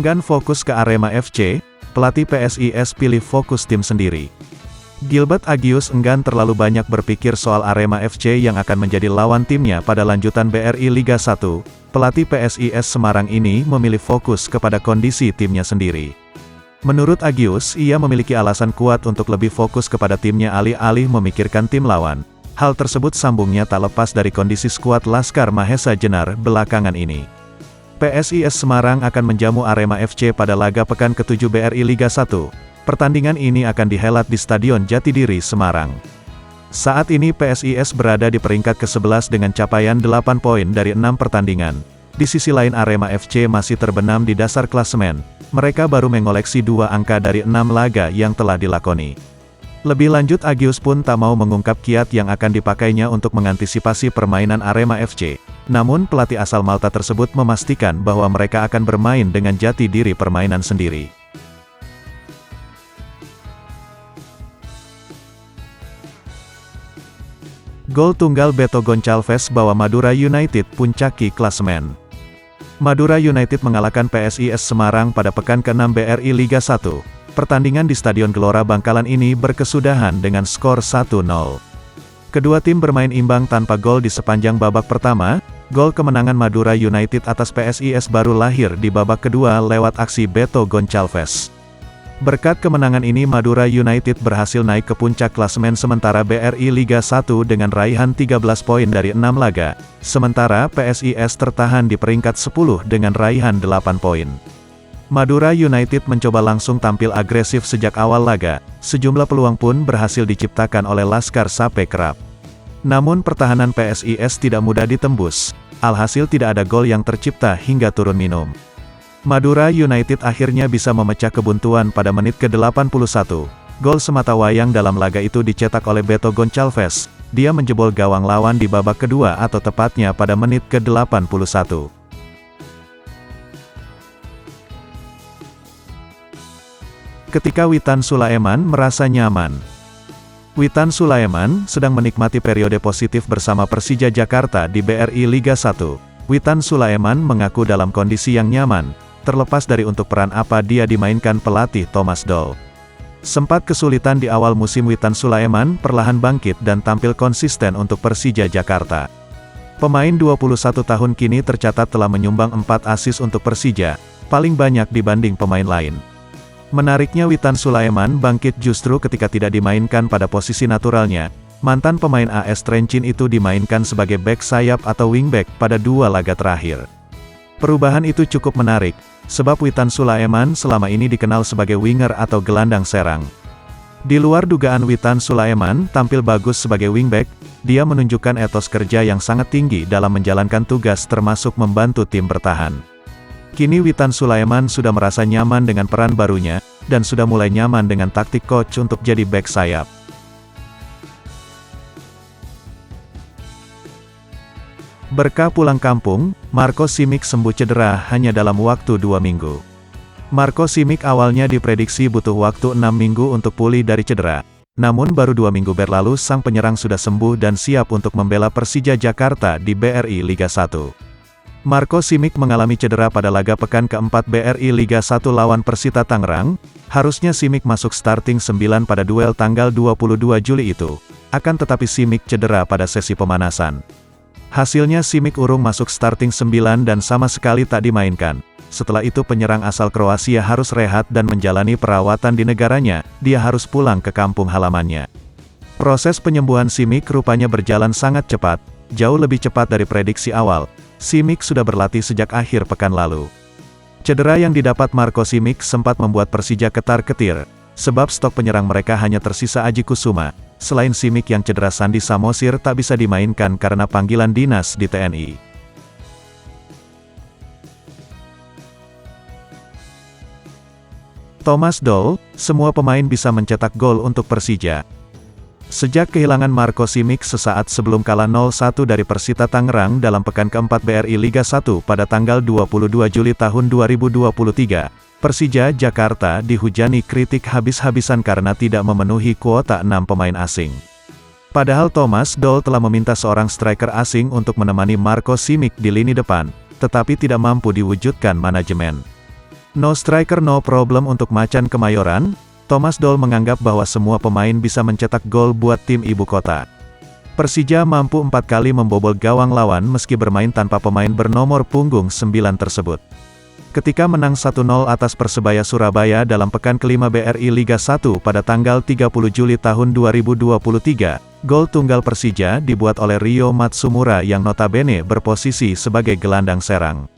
Enggan fokus ke Arema FC, pelatih PSIS pilih fokus tim sendiri. Gilbert Agius enggan terlalu banyak berpikir soal Arema FC yang akan menjadi lawan timnya pada lanjutan BRI Liga 1, pelatih PSIS Semarang ini memilih fokus kepada kondisi timnya sendiri. Menurut Agius, ia memiliki alasan kuat untuk lebih fokus kepada timnya alih-alih memikirkan tim lawan. Hal tersebut sambungnya tak lepas dari kondisi skuad Laskar Mahesa Jenar belakangan ini. PSIS Semarang akan menjamu Arema FC pada laga pekan ke-7 BRI Liga 1. Pertandingan ini akan dihelat di Stadion Jatidiri, Semarang. Saat ini PSIS berada di peringkat ke-11 dengan capaian 8 poin dari 6 pertandingan. Di sisi lain Arema FC masih terbenam di dasar klasemen. Mereka baru mengoleksi 2 angka dari 6 laga yang telah dilakoni. Lebih lanjut Agius pun tak mau mengungkap kiat yang akan dipakainya untuk mengantisipasi permainan Arema FC. Namun pelatih asal Malta tersebut memastikan bahwa mereka akan bermain dengan jati diri permainan sendiri. Gol tunggal Beto Goncalves bawa Madura United puncaki klasemen. Madura United mengalahkan PSIS Semarang pada pekan ke-6 BRI Liga 1. Pertandingan di Stadion Gelora Bangkalan ini berkesudahan dengan skor 1-0. Kedua tim bermain imbang tanpa gol di sepanjang babak pertama. Gol kemenangan Madura United atas PSIS baru lahir di babak kedua lewat aksi Beto Goncalves. Berkat kemenangan ini Madura United berhasil naik ke puncak klasemen sementara BRI Liga 1 dengan raihan 13 poin dari 6 laga. Sementara PSIS tertahan di peringkat 10 dengan raihan 8 poin. Madura United mencoba langsung tampil agresif sejak awal laga. Sejumlah peluang pun berhasil diciptakan oleh Laskar Sape Kerap. Namun pertahanan PSIS tidak mudah ditembus. Alhasil tidak ada gol yang tercipta hingga turun minum. Madura United akhirnya bisa memecah kebuntuan pada menit ke-81. Gol sematawayang dalam laga itu dicetak oleh Beto Goncalves. Dia menjebol gawang lawan di babak kedua atau tepatnya pada menit ke-81. Ketika Witan Sulaiman merasa nyaman. Witan Sulaiman sedang menikmati periode positif bersama Persija Jakarta di BRI Liga 1. Witan Sulaiman mengaku dalam kondisi yang nyaman, terlepas dari untuk peran apa dia dimainkan pelatih Thomas Doll. Sempat kesulitan di awal musim Witan Sulaiman perlahan bangkit dan tampil konsisten untuk Persija Jakarta. Pemain 21 tahun kini tercatat telah menyumbang 4 assist untuk Persija, paling banyak dibanding pemain lain. Menariknya Witan Sulaiman bangkit justru ketika tidak dimainkan pada posisi naturalnya. Mantan pemain AS Trencin itu dimainkan sebagai bek sayap atau wingback pada 2 laga terakhir. Perubahan itu cukup menarik, sebab Witan Sulaiman selama ini dikenal sebagai winger atau gelandang serang. Di luar dugaan Witan Sulaiman tampil bagus sebagai wingback, dia menunjukkan etos kerja yang sangat tinggi dalam menjalankan tugas termasuk membantu tim bertahan. Kini Witan Sulaiman sudah merasa nyaman dengan peran barunya, dan sudah mulai nyaman dengan taktik coach untuk jadi bek sayap. Berkah pulang kampung, Marco Simic sembuh cedera hanya dalam waktu 2 minggu. Marco Simic awalnya diprediksi butuh waktu 6 minggu untuk pulih dari cedera. Namun baru 2 minggu berlalu sang penyerang sudah sembuh dan siap untuk membela Persija Jakarta di BRI Liga 1. Marco Simic mengalami cedera pada laga pekan ke-4 BRI Liga 1 lawan Persita Tangerang. Harusnya Simic masuk starting 9 pada duel tanggal 22 Juli itu. Akan tetapi Simic cedera pada sesi pemanasan. Hasilnya Simic urung masuk starting 9 dan sama sekali tak dimainkan. Setelah itu penyerang asal Kroasia harus rehat dan menjalani perawatan di negaranya. Dia harus pulang ke kampung halamannya. Proses penyembuhan Simic rupanya berjalan sangat cepat, jauh lebih cepat dari prediksi awal. Simic sudah berlatih sejak akhir pekan lalu. Cedera yang didapat Marco Simic sempat membuat Persija ketar-ketir, sebab stok penyerang mereka hanya tersisa Aji Kusuma. Selain Simic yang cedera, Sandi Samosir tak bisa dimainkan karena panggilan dinas di TNI. Thomas Doll, semua pemain bisa mencetak gol untuk Persija. Sejak kehilangan Marco Simic sesaat sebelum kalah 0-1 dari Persita Tangerang dalam pekan ke-4 BRI Liga 1 pada tanggal 22 Juli tahun 2023, Persija Jakarta dihujani kritik habis-habisan karena tidak memenuhi kuota 6 pemain asing. Padahal Thomas Doll telah meminta seorang striker asing untuk menemani Marco Simic di lini depan, tetapi tidak mampu diwujudkan manajemen. No striker no problem untuk Macan Kemayoran. Thomas Doll menganggap bahwa semua pemain bisa mencetak gol buat tim ibu kota. Persija mampu 4 kali membobol gawang lawan meski bermain tanpa pemain bernomor punggung 9 tersebut. Ketika menang 1-0 atas Persebaya Surabaya dalam pekan kelima BRI Liga 1 pada tanggal 30 Juli tahun 2023, gol tunggal Persija dibuat oleh Rio Matsumura yang notabene berposisi sebagai gelandang serang.